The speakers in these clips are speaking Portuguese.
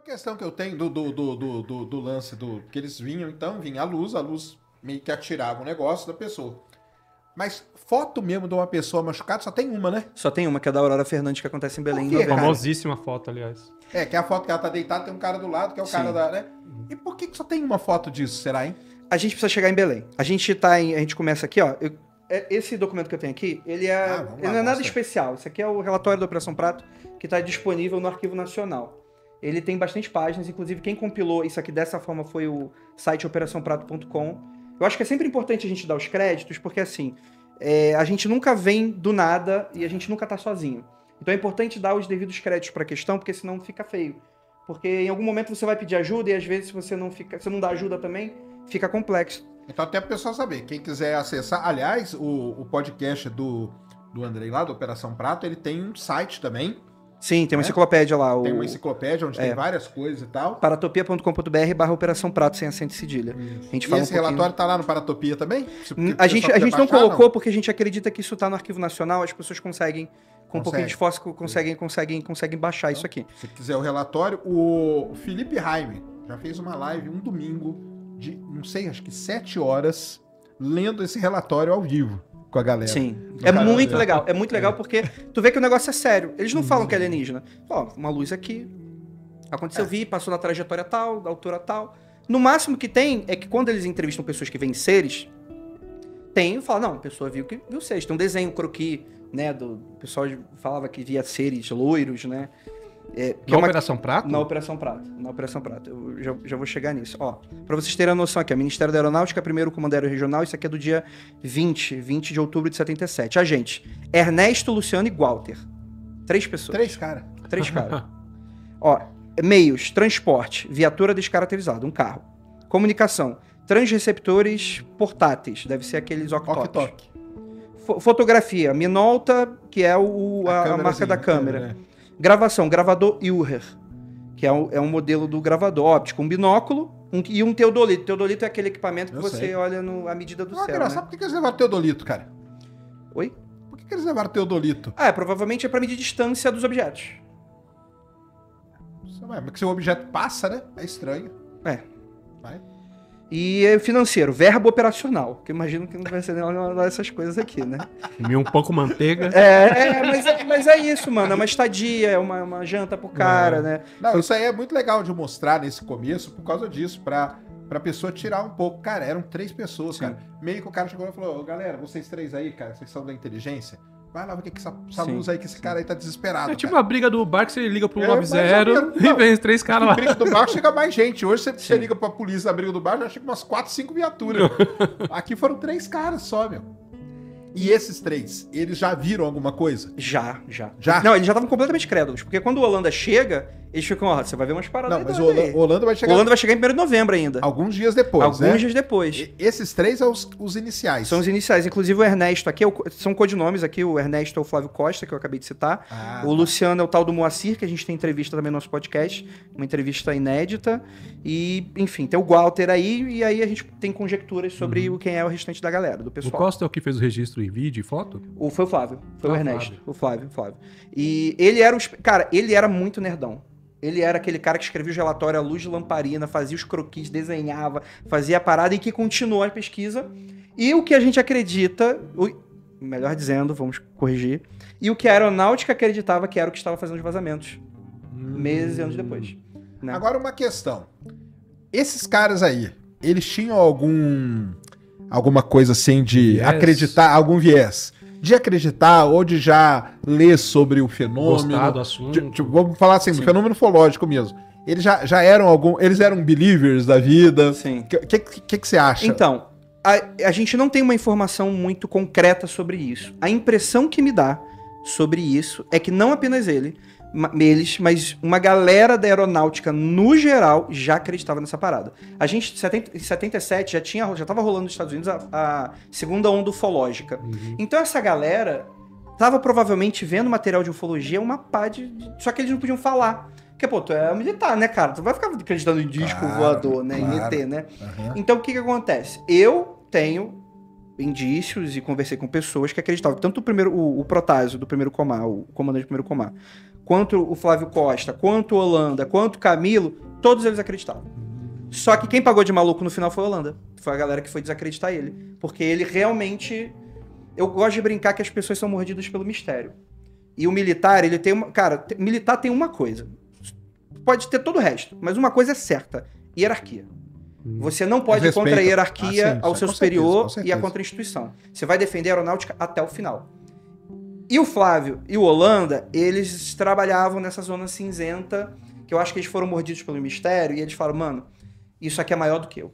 questão que eu tenho do lance que eles vinham, então, vinha a luz meio que atirava o negócio da pessoa. Mas foto mesmo de uma pessoa machucada só tem uma, né? Só tem uma, que é da Aurora Fernandes, que acontece em Belém. Por quê, cara? Famosíssima foto, aliás. É, que é a foto que ela tá deitada, tem um cara do lado, que é o cara da, né? E por que só tem uma foto disso, será, hein? A gente precisa chegar em Belém. A gente começa aqui, ó. Esse documento que eu tenho aqui, ele não é nada especial. Isso aqui é o relatório da Operação Prato, que está disponível no Arquivo Nacional. Ele tem bastante páginas, inclusive quem compilou isso aqui dessa forma foi o site operaçãoprato.com. Eu acho que é sempre importante a gente dar os créditos, porque assim, a gente nunca vem do nada e a gente nunca tá sozinho. Então é importante dar os devidos créditos para a questão, porque senão fica feio. Porque em algum momento você vai pedir ajuda e às vezes se você não dá ajuda também, fica complexo. Então até para o pessoal saber, quem quiser acessar, aliás, o podcast do Andrei lá, do Operação Prato, ele tem um site também. Sim, tem uma enciclopédia lá. Tem uma enciclopédia onde tem várias coisas e tal. paratopia.com.br/Operação Prato, sem acento e cedilha. A gente fala esse relatório tá lá no Paratopia também? A gente não colocou porque a gente acredita que isso tá no Arquivo Nacional, as pessoas conseguem, com um pouquinho de esforço, conseguem baixar isso aqui. Se quiser o relatório, o Felipe Jaime já fez uma live um domingo de, não sei, acho que 7 horas, lendo esse relatório ao vivo com a galera. Sim, muito legal. É muito legal porque tu vê que o negócio é sério. Eles não falam que é alienígena. Ó, uma luz aqui, aconteceu, passou na trajetória tal, da altura tal. No máximo que tem é que quando eles entrevistam pessoas que veem seres, fala, não, a pessoa viu seres. Tem um desenho, croquis, né, o pessoal falava que via seres loiros, né. Na Operação Prato? Na Operação Prato. Eu já vou chegar nisso. Ó, pra vocês terem a noção aqui, Ministério da Aeronáutica, primeiro Comando Aéreo Regional, isso aqui é do dia 20 de outubro de 77. Agente, Ernesto, Luciano e Walter. 3 pessoas. 3 caras. 3 caras. Ó, meios, transporte, viatura descaracterizada, um carro. Comunicação, transreceptores portáteis, deve ser aqueles ok-tok. Fotografia, Minolta, que é a marca da câmera. Gravação, gravador Uher, que é um modelo do gravador óptico, um binóculo e um teodolito. Teodolito é aquele equipamento que você olha à medida do céu, né? Sabe por que eles levaram teodolito, cara? Oi? Por que eles levaram teodolito? Provavelmente é para medir distância dos objetos. Mas se o objeto passa, né? É estranho. Vai. E financeiro, verbo operacional, que eu imagino que não vai ser nenhuma dessas coisas aqui, né? Comi um pouco manteiga. Mas é isso, mano. É uma estadia, é uma janta pro cara, né? Não, isso aí é muito legal de mostrar nesse começo por causa disso, pra pessoa tirar um pouco. Cara, eram 3 pessoas, cara. Meio que o cara chegou e falou, galera, vocês 3 aí, cara, vocês são da inteligência, vai lá ver o que essa luz aí, que esse cara aí tá desesperado. É tipo uma briga do bar que você liga pro 90 e vem os 3 caras lá. Na briga do bar chega mais gente. Hoje você liga pra polícia na briga do bar, já chega umas 4, 5 viaturas. Aqui foram 3 caras só, meu. E esses 3, eles já viram alguma coisa? Já. Não, eles já estavam completamente crédulos, porque quando o Holanda chega, eles ficam, você vai ver umas paradas. Não, mas o Holanda vai chegar... O Holanda vai chegar em 1º de novembro ainda. Alguns dias depois, Alguns dias depois. Esses 3 são os iniciais. São os iniciais. Inclusive o Ernesto aqui, são codinomes aqui, o Ernesto é o Flávio Costa, que eu acabei de citar. O Luciano é o tal do Moacir, que a gente tem entrevista também no nosso podcast, uma entrevista inédita. E, enfim, tem o Walter aí, e aí a gente tem conjecturas sobre quem é o restante da galera, do pessoal. O Costa é o que fez o registro em vídeo e foto? Foi o Flávio, o Ernesto. O Flávio. E ele era ele era muito nerdão. Ele era aquele cara que escrevia os relatórios à luz de lamparina, fazia os croquis, desenhava, fazia a parada e que continuou a pesquisa. E o que a gente acredita, melhor dizendo, vamos corrigir, e o que a aeronáutica acreditava que era o que estava fazendo os vazamentos. Meses e anos depois. Né? Agora uma questão. Esses caras aí, eles tinham alguma coisa assim de acreditar, algum viés? De acreditar ou de já ler sobre o fenômeno. Gostar do assunto. Vamos falar assim, do fenômeno ufológico mesmo. Eles já eram eles eram believers da vida? Sim. O que você acha? Então, a gente não tem uma informação muito concreta sobre isso. A impressão que me dá sobre isso é que não apenas eles, mas uma galera da aeronáutica no geral já acreditava nessa parada. A gente, em 77, já tava rolando nos Estados Unidos a segunda onda ufológica. Então essa galera tava provavelmente vendo material de ufologia, uma pá só que eles não podiam falar. Porque, tu é militar, né, cara? Tu vai ficar acreditando em disco voador, né? Em ET, né? Então o que acontece? Eu tenho indícios e conversei com pessoas que acreditavam, tanto o Protásio do primeiro Comar, o comandante do primeiro Comar, quanto o Flávio Costa, quanto o Holanda, quanto o Camilo, todos eles acreditavam. Só que quem pagou de maluco no final foi o Holanda. Foi a galera que foi desacreditar ele. Porque ele realmente... Eu gosto de brincar que as pessoas são mordidas pelo mistério. E o militar, ele tem uma... Cara, militar tem uma coisa. Pode ter todo o resto, mas uma coisa é certa. Hierarquia. Você não pode ir contra a hierarquia ao seu superior e a contra a instituição. Você vai defender a aeronáutica até o final. E o Flávio e o Holanda, eles trabalhavam nessa zona cinzenta, que eu acho que eles foram mordidos pelo mistério, e eles falaram, mano, isso aqui é maior do que eu.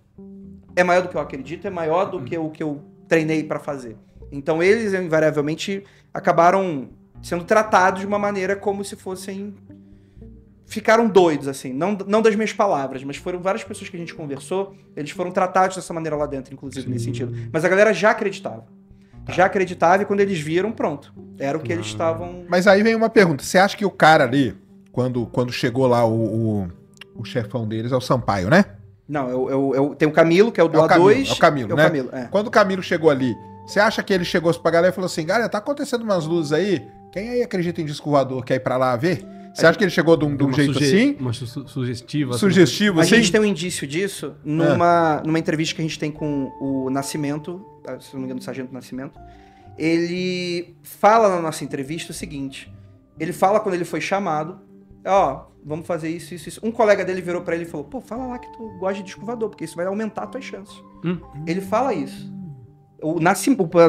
É maior do que eu acredito, é maior do que o que eu treinei pra fazer. Então eles, invariavelmente, acabaram sendo tratados de uma maneira como se fossem... Ficaram doidos, assim. Não das minhas palavras, mas foram várias pessoas que a gente conversou, eles foram tratados dessa maneira lá dentro, inclusive, nesse sentido. Mas a galera já acreditava. Já acreditava e quando eles viram, pronto. Era o que eles estavam... Mas aí vem uma pergunta. Você acha que o cara ali, quando chegou lá o chefão deles, é o Sampaio, né? Não, tem o Camilo, que é o do A2. É o Camilo, né? Quando o Camilo chegou ali, você acha que ele chegou pra galera e falou assim, galera, tá acontecendo umas luzes aí, quem aí acredita em disco voador quer ir pra lá ver? Você acha que ele chegou de um jeito assim? Uma sugestiva. Sugestivo, assim? A gente tem um indício disso numa entrevista que a gente tem com o Nascimento, se não me engano, o Sargento Nascimento. Ele fala na nossa entrevista o seguinte, ele fala quando ele foi chamado, vamos fazer isso, isso, isso. Um colega dele virou pra ele e falou, pô, fala lá que tu gosta de disco voador, porque isso vai aumentar as tuas chances. Ele fala isso.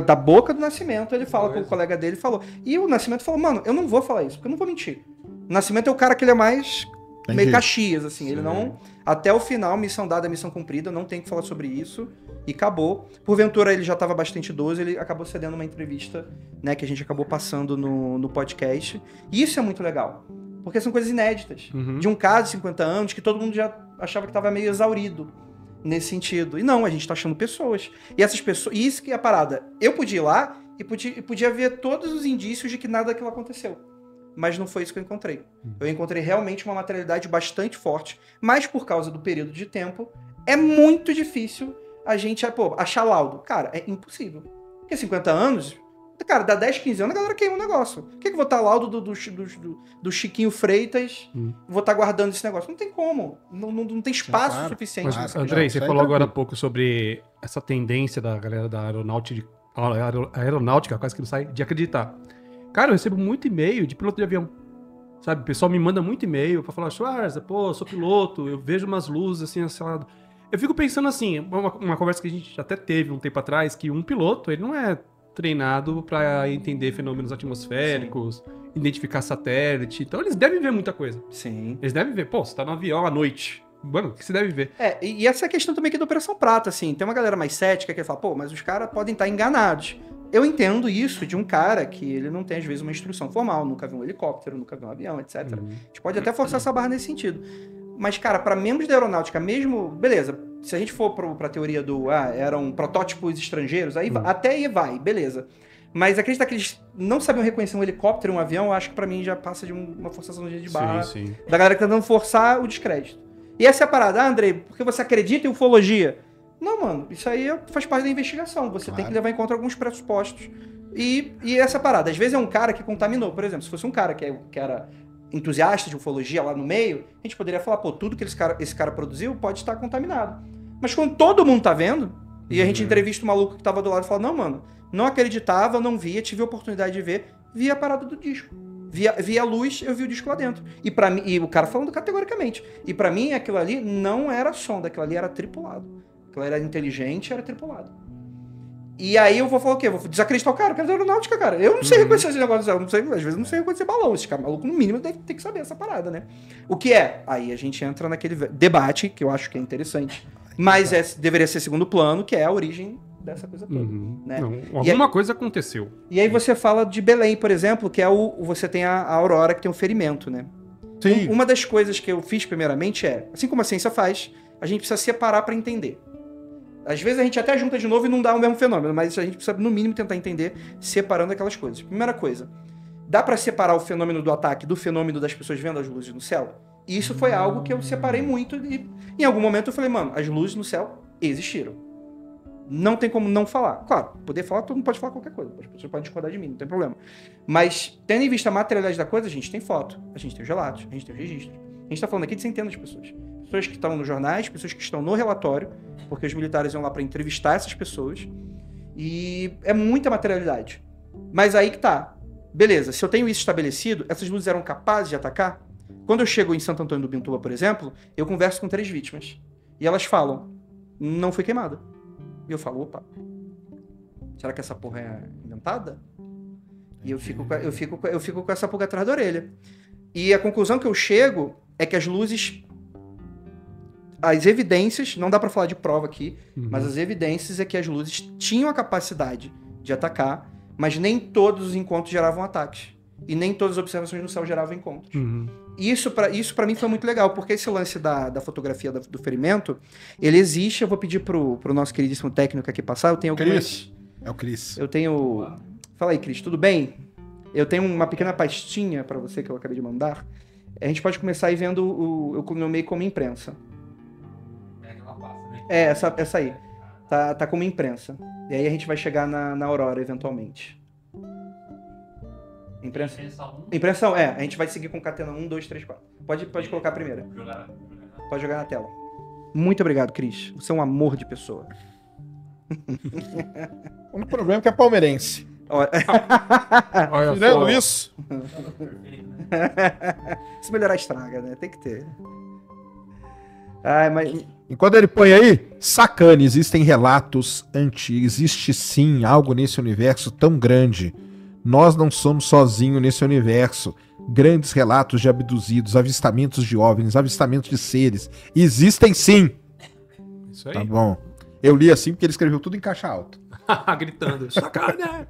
Da boca do Nascimento, ele fala com o colega dele, falou. E o Nascimento falou, mano, eu não vou falar isso, porque eu não vou mentir. O Nascimento é o cara que ele é mais meio Caxias, assim. Sim. Ele não... Até o final, missão dada, missão cumprida, não tem que falar sobre isso. E acabou. Porventura, ele já estava bastante idoso, ele acabou cedendo uma entrevista, né, que a gente acabou passando no podcast. E isso é muito legal. Porque são coisas inéditas. De um cara de 50 anos que todo mundo já achava que estava meio exaurido nesse sentido. E não, a gente tá achando pessoas. E essas pessoas... E isso que é a parada. Eu podia ir lá e podia ver todos os indícios de que nada daquilo aconteceu. Mas não foi isso que eu encontrei. Eu encontrei realmente uma materialidade bastante forte. Mas por causa do período de tempo, é muito difícil a gente achar laudo. Cara, é impossível. Porque 50 anos... Cara, dá 10, 15 anos a galera queima o negócio. Por que eu vou estar laudo do Chiquinho Freitas vou estar guardando esse negócio? Não tem como. Não tem espaço suficiente. Mas, Andrei, você falou agora há pouco sobre essa tendência da galera da aeronáutica, quase que não sai, de acreditar. Cara, eu recebo muito e-mail de piloto de avião. Sabe, o pessoal me manda muito e-mail pra falar, Schwarza, pô, sou piloto, eu vejo umas luzes assim, assim. Eu fico pensando assim, uma conversa que a gente até teve um tempo atrás, que um piloto, ele não é treinado para entender fenômenos atmosféricos, identificar satélite. Então eles devem ver muita coisa. Sim. Eles devem ver. Pô, você tá no avião à noite. Mano, o que você deve ver? E essa é a questão também aqui da Operação Prata, assim. Tem uma galera mais cética que fala, pô, mas os caras podem estar enganados. Eu entendo isso de um cara que ele não tem, às vezes, uma instrução formal, nunca viu um helicóptero, nunca viu um avião, etc. A gente pode até forçar essa barra nesse sentido. Mas, cara, para membros da aeronáutica mesmo, beleza, se a gente for pra teoria do, eram protótipos estrangeiros, aí até aí vai, beleza. Mas acreditar que eles não sabiam reconhecer um helicóptero, um avião, eu acho que pra mim já passa de uma forçação de barra da galera que tá tentando forçar o descrédito. E essa é a parada, Andrei, porque você acredita em ufologia? Não, mano, isso aí faz parte da investigação, você tem que levar em conta alguns pressupostos. E essa é a parada, às vezes é um cara que contaminou, por exemplo, se fosse um cara que era entusiasta de ufologia lá no meio, a gente poderia falar, pô, tudo que esse cara produziu pode estar contaminado. Mas quando todo mundo tá vendo, e a gente entrevista o maluco que tava do lado e fala, não, mano, não acreditava, não via, tive a oportunidade de ver, vi a parada do disco. Vi a luz, eu vi o disco lá dentro. E para mim, e o cara falando categoricamente. E pra mim, aquilo ali não era sonda, aquilo ali era tripulado. Aquilo era inteligente, era tripulado. E aí eu vou falar o quê? Eu vou desacreditar o cara é da aeronáutica, cara. Eu não sei reconhecer esse negócio, eu não sei, às vezes eu não sei reconhecer balão. Esse cara maluco, no mínimo, deve ter que saber essa parada, né? O que é? Aí a gente entra naquele debate, que eu acho que é interessante. Mas deveria ser segundo plano, que é a origem dessa coisa toda. Né? Não, alguma coisa aconteceu. E aí você fala de Belém, por exemplo, que é você tem a Aurora que tem um ferimento, né? Sim. Uma das coisas que eu fiz primeiramente assim como a ciência faz, a gente precisa separar para entender. Às vezes a gente até junta de novo e não dá o mesmo fenômeno, mas a gente precisa, no mínimo, tentar entender separando aquelas coisas. Primeira coisa, dá para separar o fenômeno do ataque do fenômeno das pessoas vendo as luzes no céu? E isso foi algo que eu separei muito e em algum momento eu falei, mano, as luzes no céu existiram. Não tem como não falar. Claro, poder falar, todo mundo pode falar qualquer coisa. As pessoas podem discordar de mim, não tem problema. Mas, tendo em vista a materialidade da coisa, a gente tem foto, a gente tem os relatos, a gente tem os registros. A gente tá falando aqui de centenas de pessoas. Pessoas que estão nos jornais, pessoas que estão no relatório, porque os militares iam lá para entrevistar essas pessoas. E é muita materialidade. Mas aí que tá. Beleza, se eu tenho isso estabelecido, essas luzes eram capazes de atacar? Quando eu chego em Santo Antônio do Bintuba, por exemplo, eu converso com 3 vítimas. E elas falam, não foi queimada. E eu falo, opa, será que essa porra é inventada? E eu fico com essa pulga atrás da orelha. E a conclusão que eu chego é que as luzes, as evidências, não dá pra falar de prova aqui, mas as evidências é que as luzes tinham a capacidade de atacar, mas nem todos os encontros geravam ataques. E nem todas as observações no céu geravam encontros. E isso pra mim foi muito legal, porque esse lance da fotografia do ferimento, ele existe. Eu vou pedir pro nosso queridíssimo técnico aqui passar. Eu tenho algumas... Cris. É o Cris. Eu tenho... Fala aí, Cris, tudo bem? Eu tenho uma pequena pastinha pra você que eu acabei de mandar. A gente pode começar aí vendo eu nomeei como imprensa. É, essa aí. Tá como imprensa. E aí a gente vai chegar na Aurora, eventualmente. Impressão, a gente vai seguir com catena 1, 2, 3, 4. Pode colocar a primeira. Pode jogar na tela. Muito obrigado, Cris. Você é um amor de pessoa. O único problema é que é palmeirense. Olha Tirando só. isso, Se melhorar, estraga, né? Tem que ter. Ai, mas... enquanto ele põe aí, sacane, existem relatos antigos, existe sim algo nesse universo tão grande. Nós não somos sozinhos nesse universo. Grandes relatos de abduzidos, avistamentos de OVNIs, avistamentos de seres. Existem sim. Isso aí. Tá bom. Eu li assim porque ele escreveu tudo em caixa alta. Gritando. Sacana!